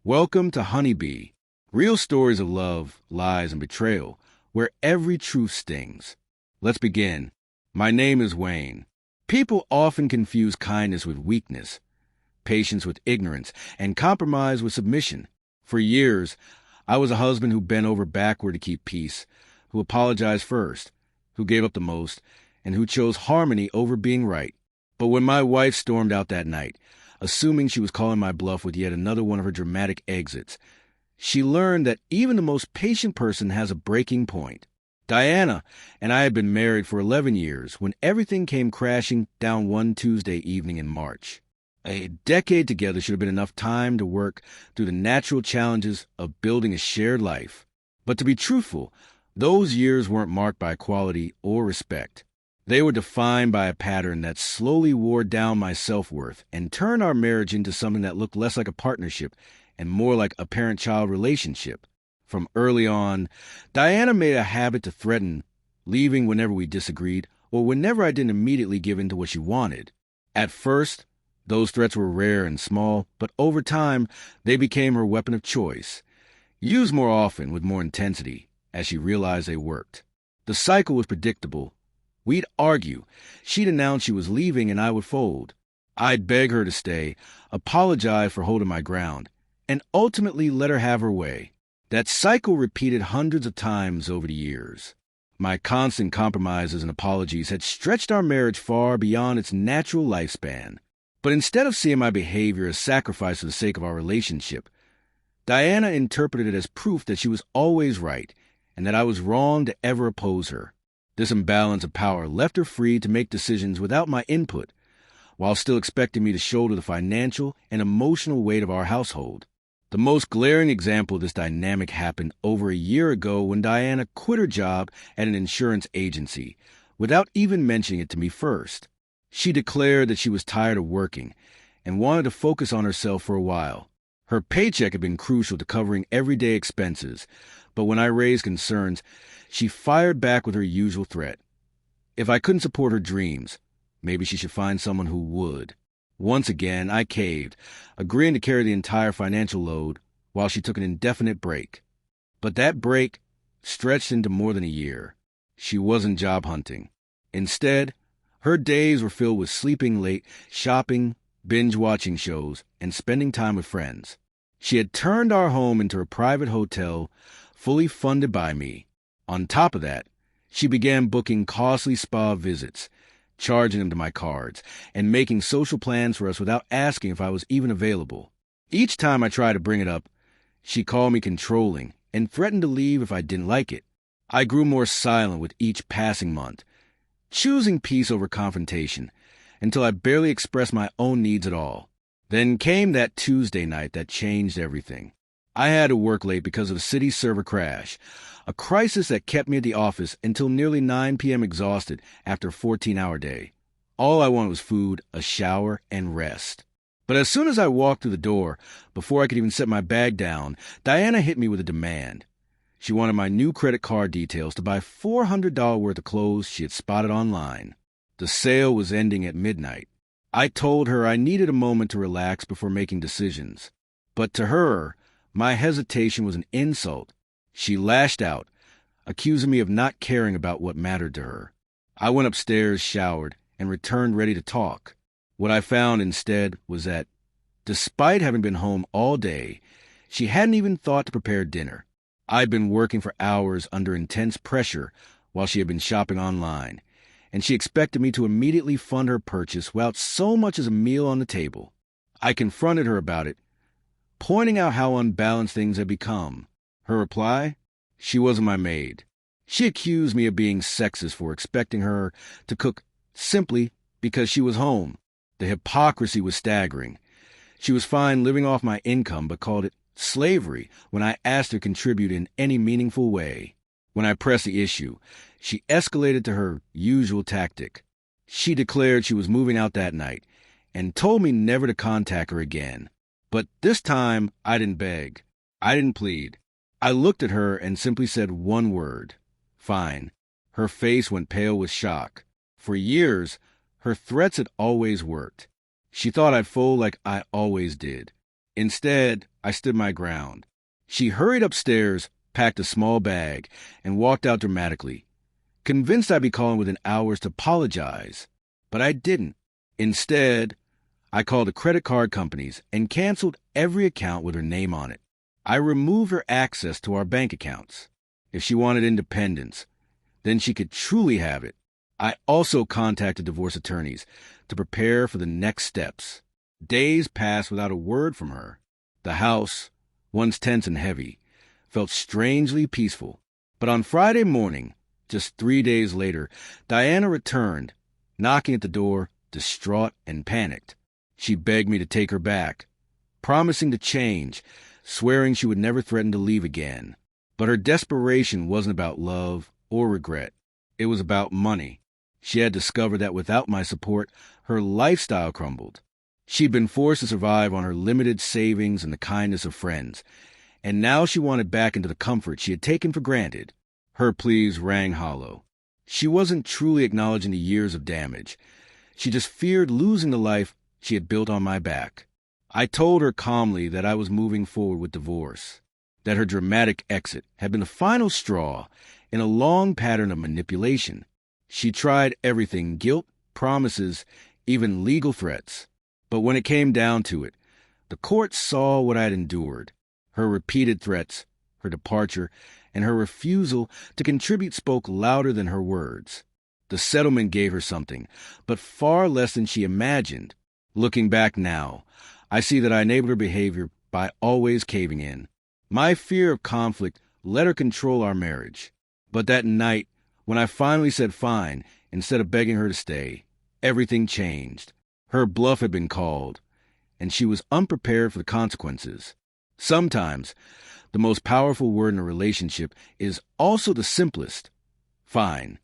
Welcome to Honeybee, real stories of love, lies, and betrayal, where every truth stings. Let's begin. My name is Wayne. People often confuse kindness with weakness, patience with ignorance, and compromise with submission. For years, I was a husband who bent over backward to keep peace, who apologized first, who gave up the most, and who chose harmony over being right. But when my wife stormed out that night, assuming she was calling my bluff with yet another one of her dramatic exits, she learned that even the most patient person has a breaking point. Diana and I had been married for 11 years when everything came crashing down one Tuesday evening in March. A decade together should have been enough time to work through the natural challenges of building a shared life. But to be truthful, those years weren't marked by equality or respect. They were defined by a pattern that slowly wore down my self-worth and turned our marriage into something that looked less like a partnership and more like a parent-child relationship. From early on, Diana made a habit to threaten leaving whenever we disagreed or whenever I didn't immediately give in to what she wanted. At first, those threats were rare and small, but over time, they became her weapon of choice, used more often with more intensity as she realized they worked. The cycle was predictable. We'd argue. She'd announce she was leaving and I would fold. I'd beg her to stay, apologize for holding my ground, and ultimately let her have her way. That cycle repeated hundreds of times over the years. My constant compromises and apologies had stretched our marriage far beyond its natural lifespan. But instead of seeing my behavior as sacrifice for the sake of our relationship, Diana interpreted it as proof that she was always right and that I was wrong to ever oppose her. This imbalance of power left her free to make decisions without my input, while still expecting me to shoulder the financial and emotional weight of our household. The most glaring example of this dynamic happened over a year ago when Diana quit her job at an insurance agency without even mentioning it to me first. She declared that she was tired of working and wanted to focus on herself for a while. Her paycheck had been crucial to covering everyday expenses, but when I raised concerns, she fired back with her usual threat. If I couldn't support her dreams, maybe she should find someone who would. Once again, I caved, agreeing to carry the entire financial load while she took an indefinite break. But that break stretched into more than a year. She wasn't job hunting. Instead, her days were filled with sleeping late, shopping, binge-watching shows, and spending time with friends. She had turned our home into a private hotel, fully funded by me. On top of that, she began booking costly spa visits, charging them to my cards, and making social plans for us without asking if I was even available. Each time I tried to bring it up, she called me controlling and threatened to leave if I didn't like it. I grew more silent with each passing month, choosing peace over confrontation, until I barely expressed my own needs at all. Then came that Tuesday night that changed everything. I had to work late because of a city server crash, a crisis that kept me at the office until nearly 9 p.m. exhausted after a 14-hour day. All I wanted was food, a shower, and rest. But as soon as I walked through the door, before I could even set my bag down, Diana hit me with a demand. She wanted my new credit card details to buy $400 worth of clothes she had spotted online. The sale was ending at midnight. I told her I needed a moment to relax before making decisions. But to her, my hesitation was an insult. She lashed out, accusing me of not caring about what mattered to her. I went upstairs, showered, and returned ready to talk. What I found instead was that, despite having been home all day, she hadn't even thought to prepare dinner. I'd been working for hours under intense pressure while she had been shopping online, and she expected me to immediately fund her purchase without so much as a meal on the table. I confronted her about it, pointing out how unbalanced things had become. Her reply? She wasn't my maid. She accused me of being sexist for expecting her to cook simply because she was home. The hypocrisy was staggering. She was fine living off my income but called it slavery when I asked her to contribute in any meaningful way. When I pressed the issue, she escalated to her usual tactic. She declared she was moving out that night and told me never to contact her again. But this time, I didn't beg. I didn't plead. I looked at her and simply said one word. Fine. Her face went pale with shock. For years, her threats had always worked. She thought I'd fold like I always did. Instead, I stood my ground. She hurried upstairs, packed a small bag, and walked out dramatically, convinced I'd be calling within hours to apologize. But I didn't. Instead, I called the credit card companies and canceled every account with her name on it. I removed her access to our bank accounts. If she wanted independence, then she could truly have it. I also contacted divorce attorneys to prepare for the next steps. Days passed without a word from her. The house, once tense and heavy, felt strangely peaceful. But on Friday morning, just 3 days later, Diana returned, knocking at the door, distraught and panicked. She begged me to take her back, promising to change, swearing she would never threaten to leave again. But her desperation wasn't about love or regret. It was about money. She had discovered that without my support, her lifestyle crumbled. She'd been forced to survive on her limited savings and the kindness of friends, and now she wanted back into the comfort she had taken for granted. Her pleas rang hollow. She wasn't truly acknowledging the years of damage. She just feared losing the life she had built on my back. I told her calmly that I was moving forward with divorce, that her dramatic exit had been the final straw in a long pattern of manipulation. She tried everything: guilt, promises, even legal threats. But when it came down to it, the court saw what I had endured. Her repeated threats, her departure, and her refusal to contribute spoke louder than her words. The settlement gave her something, but far less than she imagined. Looking back now, I see that I enabled her behavior by always caving in. My fear of conflict let her control our marriage. But that night, when I finally said fine, instead of begging her to stay, everything changed. Her bluff had been called, and she was unprepared for the consequences. Sometimes, the most powerful word in a relationship is also the simplest: fine.